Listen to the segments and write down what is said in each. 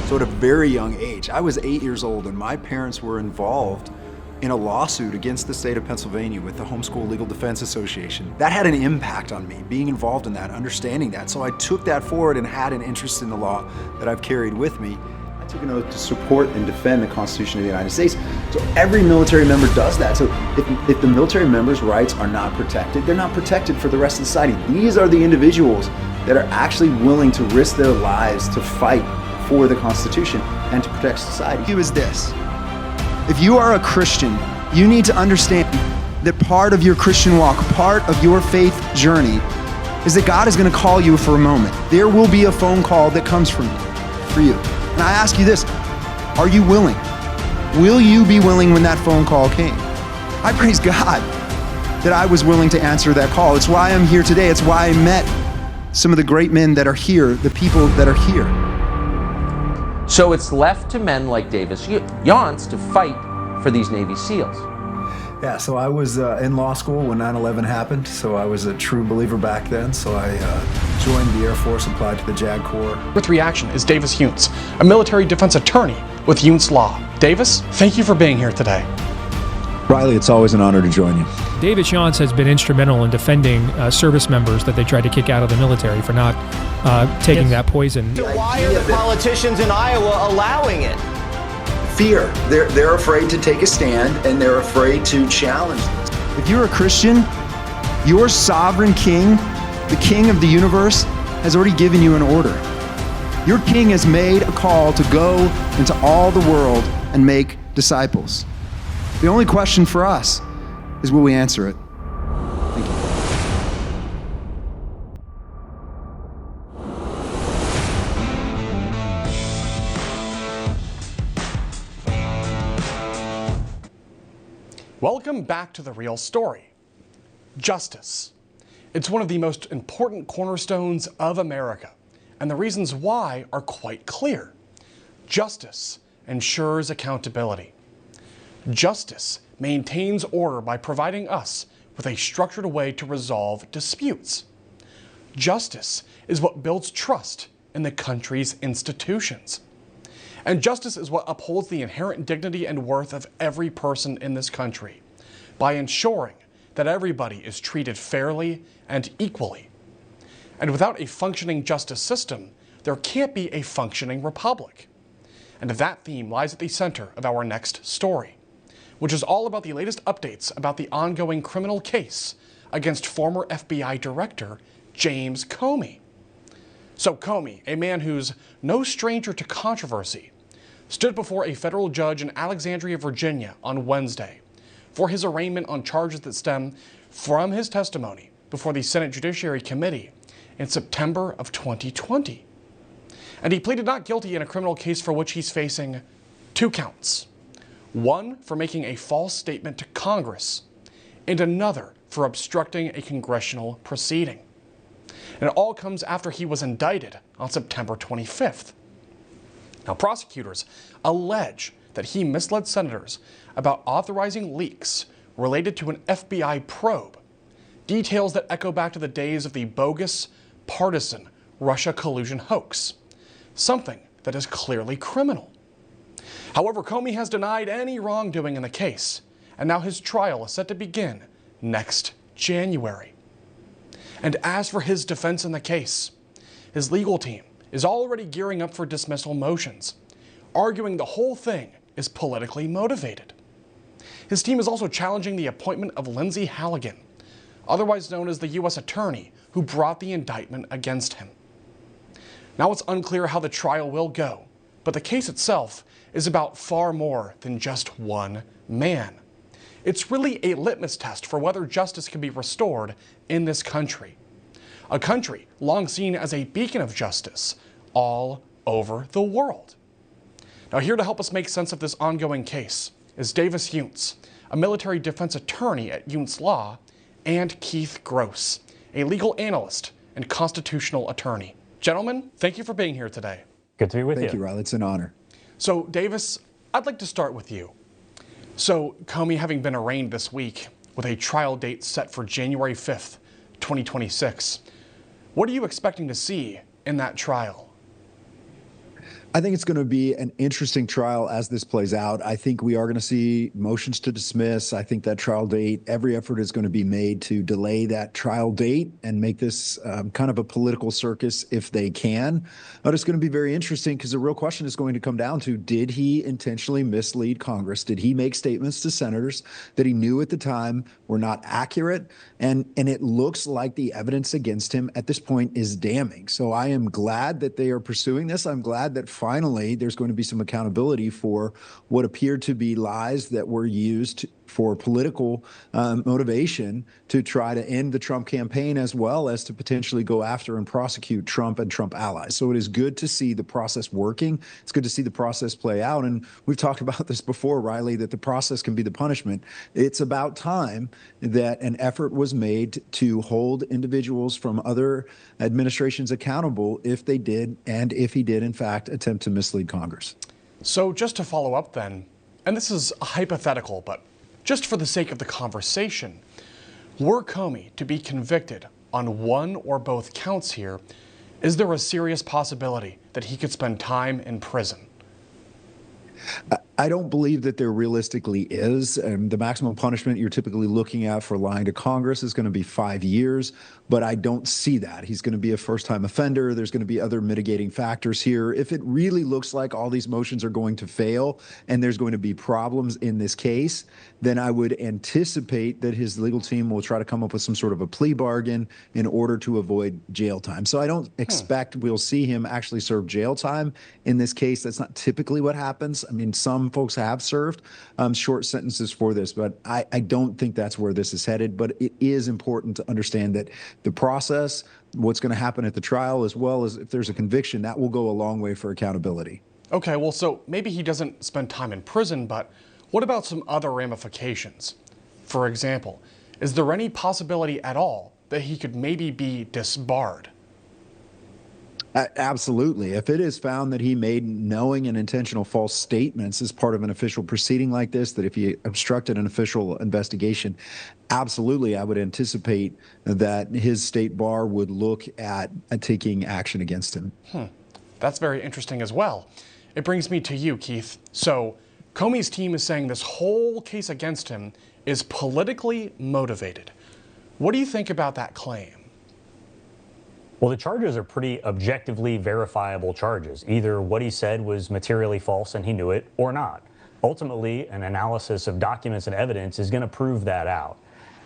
So at a very young age, I was 8 years old and my parents were involved in a lawsuit against the state of Pennsylvania with the Homeschool Legal Defense Association. That had an impact on me, being involved in that, understanding that. So I took that forward and had an interest in the law that I've carried with me. I took an oath to support and defend the Constitution of the United States. So every military member does that. So if the military members' rights are not protected, they're not protected for the rest of society. These are the individuals that are actually willing to risk their lives to fight for the Constitution and to protect society. You is this. If you are a Christian, you need to understand that part of your Christian walk, part of your faith journey, is that God is going to call you for a moment. There will be a phone call that comes from for you. And I ask you this, are you willing? Will you be willing when that phone call came? I praise God that I was willing to answer that call. It's why I'm here today. It's why I met some of the great men that are here, the people that are here. So it's left to men like Davis Younts to fight for these Navy SEALs. Yeah, so I was in law school when 9/11 happened, so I was a true believer back then. So I joined the Air Force, applied to the JAG Corps. With reaction is Davis Younts, a military defense attorney with Younts Law. Davis, thank you for being here today. Riley, it's always an honor to join you. Davis Younts has been instrumental in defending service members that they tried to kick out of the military for not taking that poison. So why are the politicians in Iowa allowing it? Fear. They're afraid to take a stand and they're afraid to challenge this. If you're a Christian, your sovereign king, the king of the universe, has already given you an order. Your king has made a call to go into all the world and make disciples. The only question for us is, will we answer it? Thank you. Welcome back to The Real Story. Justice. It's one of the most important cornerstones of America, and the reasons why are quite clear. Justice ensures accountability. Justice maintains order by providing us with a structured way to resolve disputes. Justice is what builds trust in the country's institutions. And justice is what upholds the inherent dignity and worth of every person in this country by ensuring that everybody is treated fairly and equally. And without a functioning justice system, there can't be a functioning republic. And that theme lies at the center of our next story, which is all about the latest updates about the ongoing criminal case against former FBI Director James Comey. So Comey, a man who's no stranger to controversy, stood before a federal judge in Alexandria, Virginia on Wednesday for his arraignment on charges that stem from his testimony before the Senate Judiciary Committee in September of 2020. And he pleaded not guilty in a criminal case for which he's facing 2 counts. One for making a false statement to Congress, and another for obstructing a congressional proceeding. And it all comes after he was indicted on September 25th. Now, prosecutors allege that he misled senators about authorizing leaks related to an FBI probe, details that echo back to the days of the bogus, partisan Russia collusion hoax, something that is clearly criminal. However, Comey has denied any wrongdoing in the case, and now his trial is set to begin next January. And as for his defense in the case, his legal team is already gearing up for dismissal motions, arguing the whole thing is politically motivated. His team is also challenging the appointment of Lindsay Halligan, otherwise known as the U.S. attorney who brought the indictment against him. Now it's unclear how the trial will go, but the case itself is about far more than just one man. It's really a litmus test for whether justice can be restored in this country. A country long seen as a beacon of justice all over the world. Now, here to help us make sense of this ongoing case is Davis Younts, a military defense attorney at Younts Law, and Keith Gross, a legal analyst and constitutional attorney. Gentlemen, thank you for being here today. Good to be with you. Thank you, Riley. It's an honor. So, Davis, I'd like to start with you. So, Comey having been arraigned this week with a trial date set for January 5th, 2026, what are you expecting to see in that trial? I think it's going to be an interesting trial as this plays out. I think we are going to see motions to dismiss. I think that trial date, every effort is going to be made to delay that trial date and make this kind of a political circus if they can. But it's going to be very interesting because the real question is going to come down to, did he intentionally mislead Congress? Did he make statements to senators that he knew at the time were not accurate? And it looks like the evidence against him at this point is damning. So I am glad that they are pursuing this. I'm glad that finally there's going to be some accountability for what appeared to be lies that were used for political motivation to try to end the Trump campaign, as well as to potentially go after and prosecute Trump and Trump allies. So it is good to see the process working. It's good to see the process play out. And we've talked about this before, Riley, that the process can be the punishment. It's about time that an effort was made to hold individuals from other administrations accountable if they did, and if he did, in fact, attempt to mislead Congress. So just to follow up then, and this is a hypothetical, but just for the sake of the conversation, were Comey to be convicted on one or both counts here, is there a serious possibility that he could spend time in prison? I don't believe that there realistically is. The maximum punishment you're typically looking at for lying to Congress is going to be 5 years, but I don't see that. He's going to be a first-time offender. There's going to be other mitigating factors here. If it really looks like all these motions are going to fail and there's going to be problems in this case, then I would anticipate that his legal team will try to come up with some sort of a plea bargain in order to avoid jail time. So I don't expect we'll see him actually serve jail time in this case. That's not typically what happens. I mean, some folks have served short sentences for this, but I don't think that's where this is headed. But it is important to understand that the process, what's going to happen at the trial, as well as if there's a conviction, that will go a long way for accountability. Okay, well, so maybe he doesn't spend time in prison, but what about some other ramifications? For example, is there any possibility at all that he could maybe be disbarred? Absolutely. If it is found that he made knowing and intentional false statements as part of an official proceeding like this, that if he obstructed an official investigation, absolutely, I would anticipate that his state bar would look at taking action against him. That's very interesting as well. It brings me to you, Keith. So Comey's team is saying this whole case against him is politically motivated. What do you think about that claim? Well, the charges are pretty objectively verifiable charges. Either what he said was materially false and he knew it, or not. Ultimately, an analysis of documents and evidence is going to prove that out.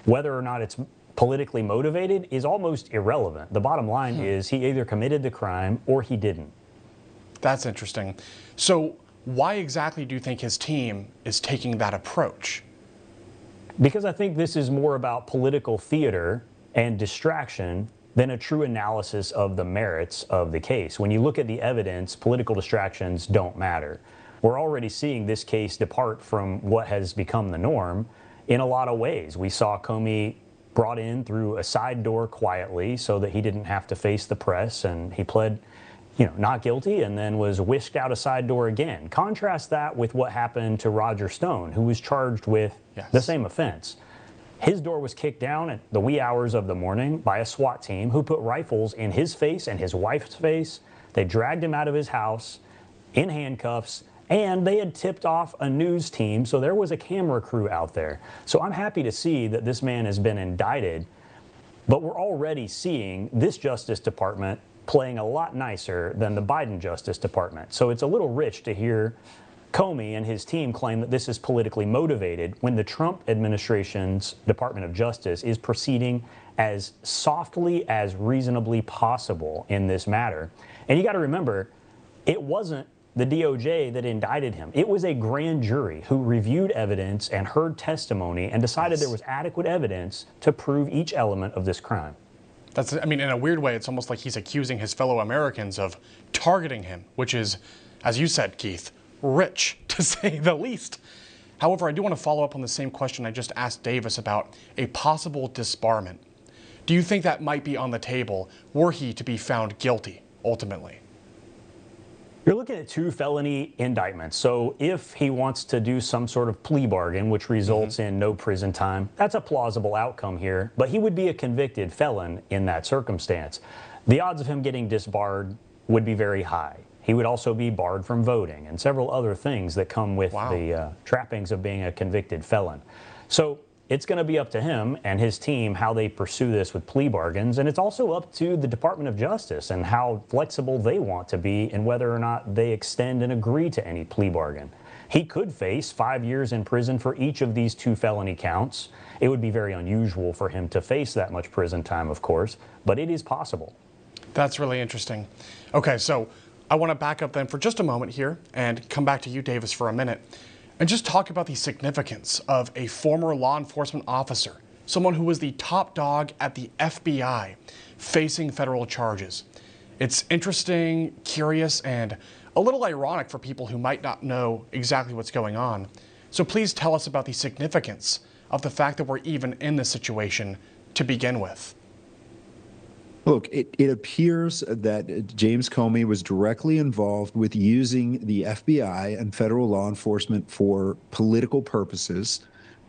Whether or not it's politically motivated is almost irrelevant. The bottom line is he either committed the crime or he didn't. That's interesting. So why exactly do you think his team is taking that approach? Because I think this is more about political theater and distraction than a true analysis of the merits of the case. When you look at the evidence, political distractions don't matter. We're already seeing this case depart from what has become the norm in a lot of ways. We saw Comey brought in through a side door quietly so that he didn't have to face the press, and he pled, not guilty, and then was whisked out a side door again. Contrast that with what happened to Roger Stone, who was charged with the same offense. His door was kicked down at the wee hours of the morning by a SWAT team who put rifles in his face and his wife's face. They dragged him out of his house in handcuffs, and they had tipped off a news team, so there was a camera crew out there. So I'm happy to see that this man has been indicted, but we're already seeing this Justice Department playing a lot nicer than the Biden Justice Department. So it's a little rich to hear Comey and his team claim that this is politically motivated when the Trump administration's Department of Justice is proceeding as softly as reasonably possible in this matter. And you got to remember, it wasn't the DOJ that indicted him. It was a grand jury who reviewed evidence and heard testimony and decided there was adequate evidence to prove each element of this crime. In a weird way, it's almost like he's accusing his fellow Americans of targeting him, which is, as you said, Keith, rich, to say the least. However, I do want to follow up on the same question I just asked Davis about a possible disbarment. Do you think that might be on the table were he to be found guilty, ultimately? You're looking at 2 felony indictments. So if he wants to do some sort of plea bargain, which results in no prison time, that's a plausible outcome here. But he would be a convicted felon in that circumstance. The odds of him getting disbarred would be very high. He would also be barred from voting and several other things that come with the trappings of being a convicted felon. So it's going to be up to him and his team how they pursue this with plea bargains, and it's also up to the Department of Justice and how flexible they want to be and whether or not they extend and agree to any plea bargain. He could face 5 years in prison for each of these 2 felony counts. It would be very unusual for him to face that much prison time, of course, but it is possible. That's really interesting. Okay, so I want to back up then for just a moment here and come back to you, Davis, for a minute, and just talk about the significance of a former law enforcement officer, someone who was the top dog at the FBI, facing federal charges. It's interesting, curious, and a little ironic for people who might not know exactly what's going on. So please tell us about the significance of the fact that we're even in this situation to begin with. Look, it appears that James Comey was directly involved with using the FBI and federal law enforcement for political purposes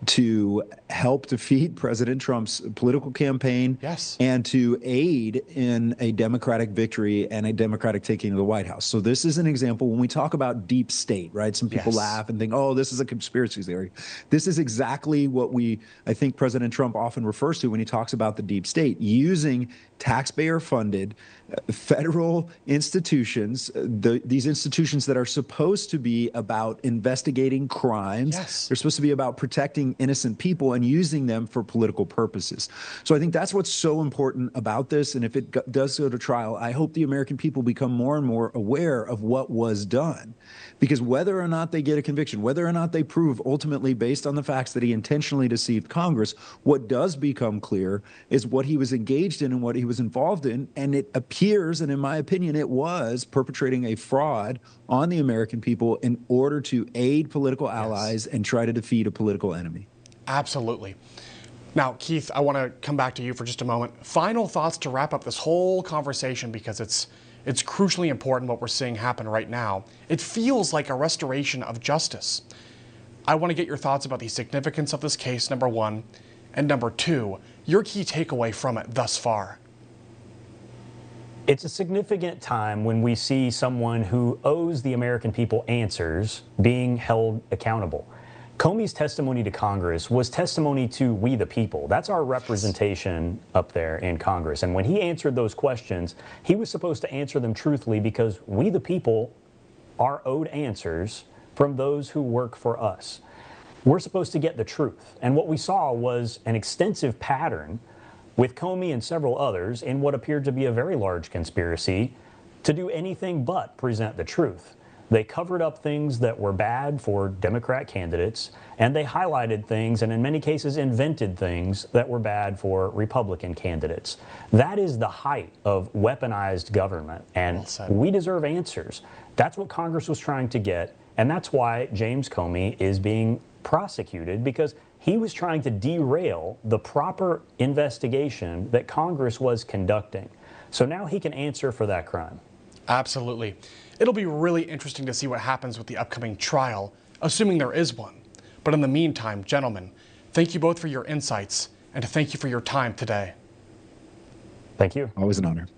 to help defeat President Trump's political campaign and to aid in a Democratic victory and a Democratic taking of the White House. So this is an example when we talk about deep state, right? Some people laugh and think, oh, this is a conspiracy theory. This is exactly what I think President Trump often refers to when he talks about the deep state, using taxpayer-funded federal institutions, these institutions that are supposed to be about investigating crimes. They're supposed to be about protecting innocent people and using them for political purposes. So I think that's what's so important about this. And if it does go to trial, I hope the American people become more and more aware of what was done. Because whether or not they get a conviction, whether or not they prove ultimately based on the facts that he intentionally deceived Congress, what does become clear is what he was engaged in and what he was involved in. And it appears, and in my opinion, it was perpetrating a fraud on the American people in order to aid political allies and try to defeat a political enemy. Absolutely. Now, Keith, I want to come back to you for just a moment. Final thoughts to wrap up this whole conversation, because it's crucially important what we're seeing happen right now. It feels like a restoration of justice. I want to get your thoughts about the significance of this case, number one, and number two, your key takeaway from it thus far. It's a significant time when we see someone who owes the American people answers being held accountable. Comey's testimony to Congress was testimony to we the people. That's our representation up there in Congress. And when he answered those questions, he was supposed to answer them truthfully, because we the people are owed answers from those who work for us. We're supposed to get the truth. And what we saw was an extensive pattern with Comey and several others in what appeared to be a very large conspiracy to do anything but present the truth. They covered up things that were bad for Democrat candidates, and they highlighted things, and in many cases invented things that were bad for Republican candidates. That is the height of weaponized government, and we deserve answers. That's what Congress was trying to get, and that's why James Comey is being prosecuted, because he was trying to derail the proper investigation that Congress was conducting. So now he can answer for that crime. Absolutely. It'll be really interesting to see what happens with the upcoming trial, assuming there is one. But in the meantime, gentlemen, thank you both for your insights, and thank you for your time today. Thank you. Always an honor.